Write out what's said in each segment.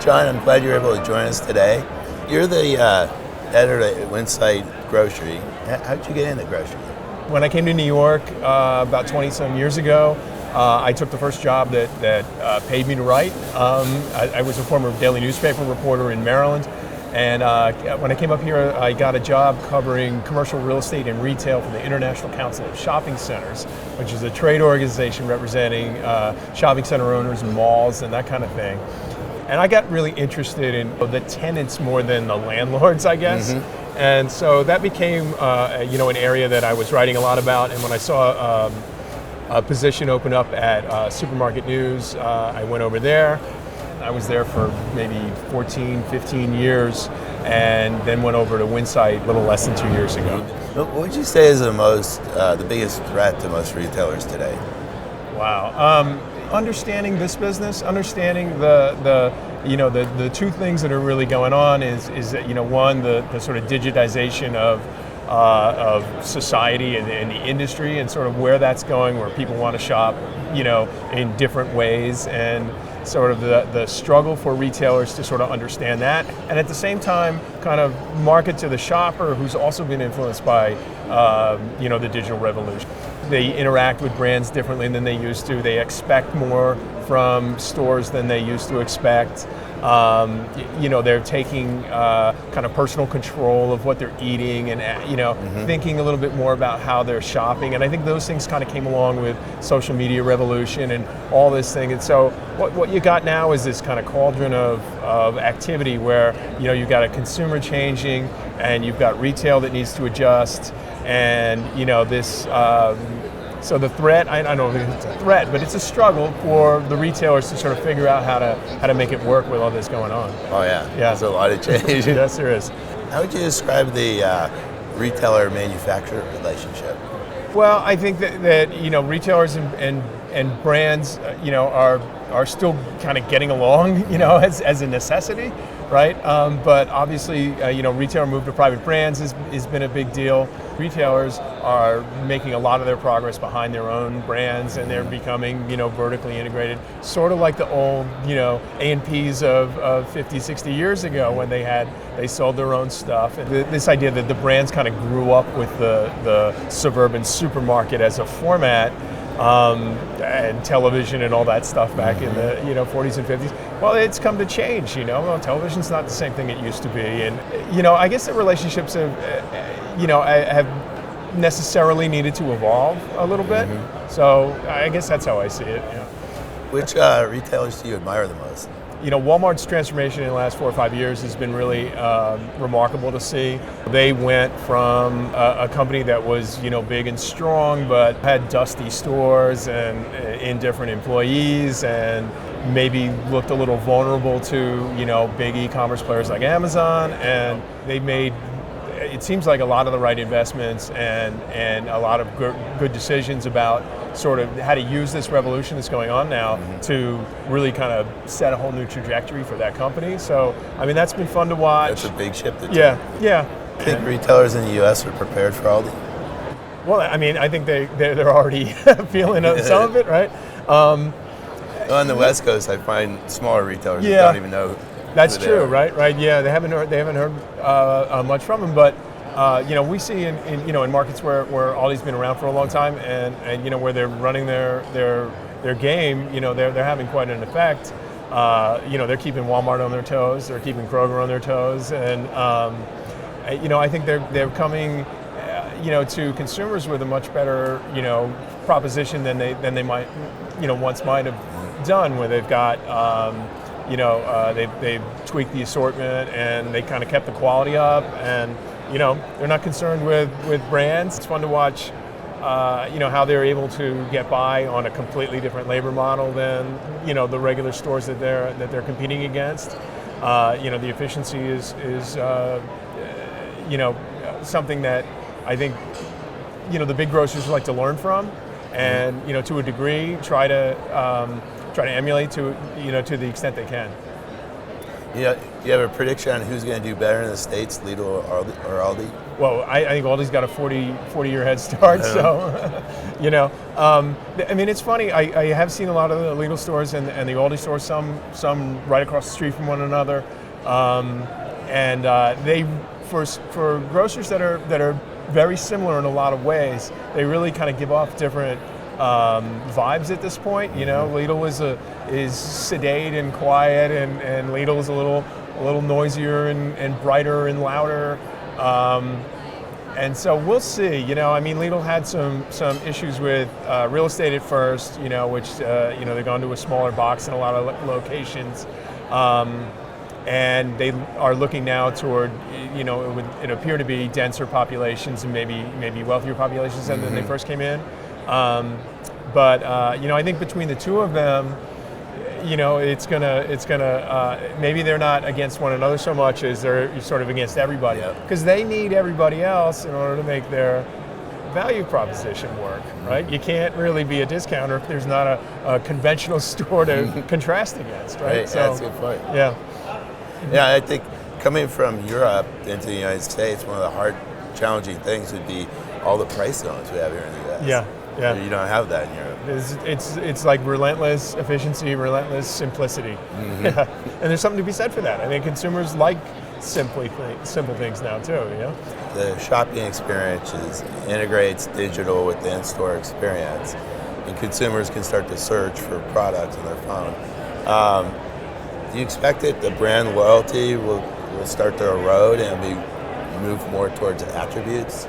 Sean, I'm glad you're able to join us today. You're the editor at Winsight Grocery. How'd you get into grocery? When I came to New York about 20-some years ago, I took the first job that paid me to write. I was a former daily newspaper reporter in Maryland, and when I came up here, I got a job covering commercial real estate and retail for the International Council of Shopping Centers, which is a trade organization representing shopping center owners, malls, and that kind of thing. And I got really interested in the tenants more than the landlords, I guess. Mm-hmm. And so that became, an area that I was writing a lot about. And when I saw a position open up at Supermarket News, I went over there. I was there for maybe 14, 15 years, and then went over to Winsight a little less than 2 years ago. What would you say is the biggest threat to most retailers today? Wow. Understanding this business, understanding the two things that are really going on is that, one, the sort of digitization of society and the industry, and sort of where that's going, where people want to shop, in different ways, and sort of the struggle for retailers to sort of understand that, and at the same time kind of market to the shopper who's also been influenced by the digital revolution. They interact with brands differently than they used to. They expect more from stores than they used to expect. They're taking kind of personal control of what they're eating, and mm-hmm. thinking a little bit more about how they're shopping. And I think those things kind of came along with social media revolution and all this thing. And so what you got now is this kind of cauldron of activity where you've got a consumer changing, and you've got retail that needs to adjust, and this. So the threat, I don't know if it's a threat, but it's a struggle for the retailers to sort of figure out how to make it work with all this going on. Oh yeah, there's a lot of change. Yes, there is. How would you describe the retailer-manufacturer relationship? Well, I think that retailers and brands are still kind of getting along as a necessity, right? But obviously retailer move to private brands has been a big deal. Retailers are making a lot of their progress behind their own brands, and they're becoming vertically integrated, sort of like the old A&Ps of 50, 60 years ago when they sold their own stuff. And this idea that the brands kind of grew up with the suburban supermarket as a format, and television and all that stuff back in the 40s and 50s. Well, it's come to change. Television's not the same thing it used to be, and I guess the relationships have necessarily needed to evolve a little bit. Mm-hmm. So I guess that's how I see it. Yeah. Which retailers do you admire the most? Walmart's transformation in the last 4 or 5 years has been really remarkable to see. They went from a company that was, big and strong, but had dusty stores and indifferent employees, and maybe looked a little vulnerable to, big e-commerce players like Amazon. And they made, it seems like, a lot of the right investments and a lot of good decisions about sort of how to use this revolution that's going on now, mm-hmm. to really kind of set a whole new trajectory for that company. So, that's been fun to watch. That's a big shift. Yeah. I think retailers in the U.S. are prepared for Aldi. Well, I think they're already feeling some of it, right? On the West Coast, I find smaller retailers that don't even know. That's true, right? Yeah, they haven't heard much from them, but we see in markets where Aldi's been around for a long time, and where they're running their game, they're having quite an effect. They're keeping Walmart on their toes, they're keeping Kroger on their toes, and I think they're coming to consumers with a much better proposition than they might once might have done, where they've got they've tweaked the assortment, and they kind of kept the quality up, and they're not concerned with brands. It's fun to watch how they're able to get by on a completely different labor model than the regular stores that they're competing against. The efficiency is something that I think the big grocers like to learn from, and to a degree try to emulate to the extent they can. You have a prediction on who's going to do better in the States, Lidl or Aldi? Well, I think Aldi's got a 40-year head start, so, I mean, it's funny. I have seen a lot of the Lidl stores and the Aldi stores, some right across the street from one another, and they, for grocers that are very similar in a lot of ways, they really kind of give off different vibes at this point. Lidl is sedate and quiet, and Lidl is a little noisier and brighter and louder. And so we'll see. I mean, Lidl had some issues with real estate at first, which they've gone to a smaller box in a lot of locations, and they are looking now toward it appear to be denser populations and maybe wealthier populations than they first came in. But I think between the two of them, it's gonna maybe they're not against one another so much as they're sort of against everybody, because they need everybody else in order to make their value proposition work, right? You can't really be a discounter if there's not a conventional store to contrast against, right? So, that's a good point. Yeah, I think coming from Europe into the United States, one of the hard, challenging things would be all the price zones we have here in the U.S. Yeah. You don't have that in Europe. It's like relentless efficiency, relentless simplicity. Yeah. And there's something to be said for that. I think consumers like simple things now too. The shopping experience integrates digital with the in-store experience, and consumers can start to search for products on their phone. Do you expect that the brand loyalty will start to erode and we move more towards attributes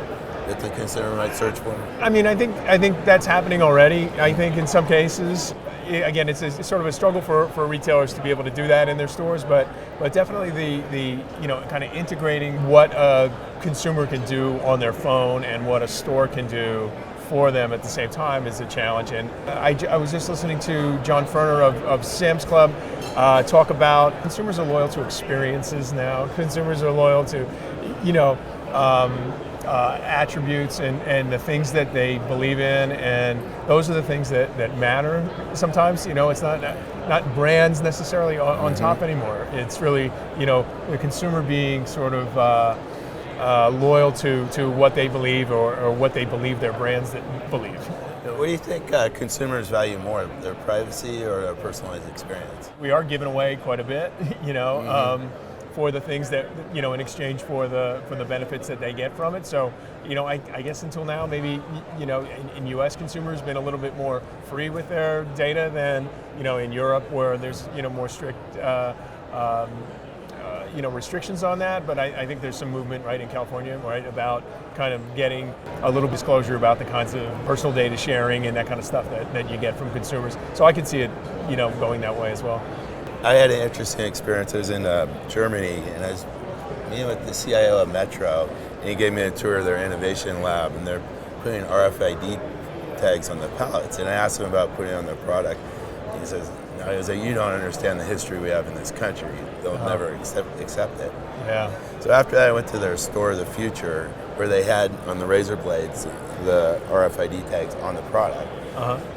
that the consumer might search for? I mean, I think that's happening already. I think in some cases, again, it's sort of a struggle for retailers to be able to do that in their stores, but definitely the kind of integrating what a consumer can do on their phone and what a store can do for them at the same time is a challenge. And I was just listening to John Ferner of Sam's Club talk about consumers are loyal to experiences now. Consumers are loyal to, attributes and the things that they believe in, and those are the things that matter sometimes. It's not brands necessarily on top anymore. It's really the consumer being sort of loyal to what they believe or what they believe their brands that believe. What do you think consumers value more, their privacy or their personalized experience? We are giving away quite a bit, for the things that, in exchange for the benefits that they get from it. So, I guess until now, maybe, in U.S. consumers been a little bit more free with their data than, in Europe, where there's, more strict, restrictions on that. But I think there's some movement right in California, right, about kind of getting a little disclosure about the kinds of personal data sharing and that kind of stuff that you get from consumers. So I could see it, going that way as well. I had an interesting experience. I was in Germany, and I was meeting with the CIO of Metro, and he gave me a tour of their innovation lab, and they're putting RFID tags on the pallets. And I asked him about putting it on their product. He says, "No," I was like, "You don't understand the history we have in this country. They'll never accept it." Yeah. So after that, I went to their store of the future, where they had on the razor blades the RFID tags on the product.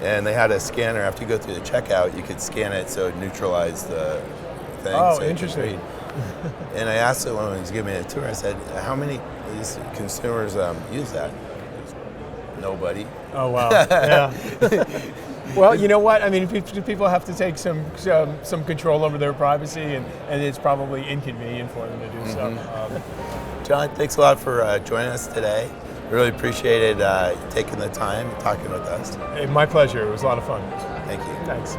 And they had a scanner. After you go through the checkout, you could scan it so it neutralized the thing. Oh, so interesting. And I asked him when he was giving me a tour, I said, how many of these consumers use that? Nobody. Oh, wow. Yeah. Well, you know what? I mean, people have to take some control over their privacy, and it's probably inconvenient for them to do so. John, thanks a lot for joining us today. Really appreciated taking the time and talking with us. My pleasure. It was a lot of fun. Thank you. Thanks.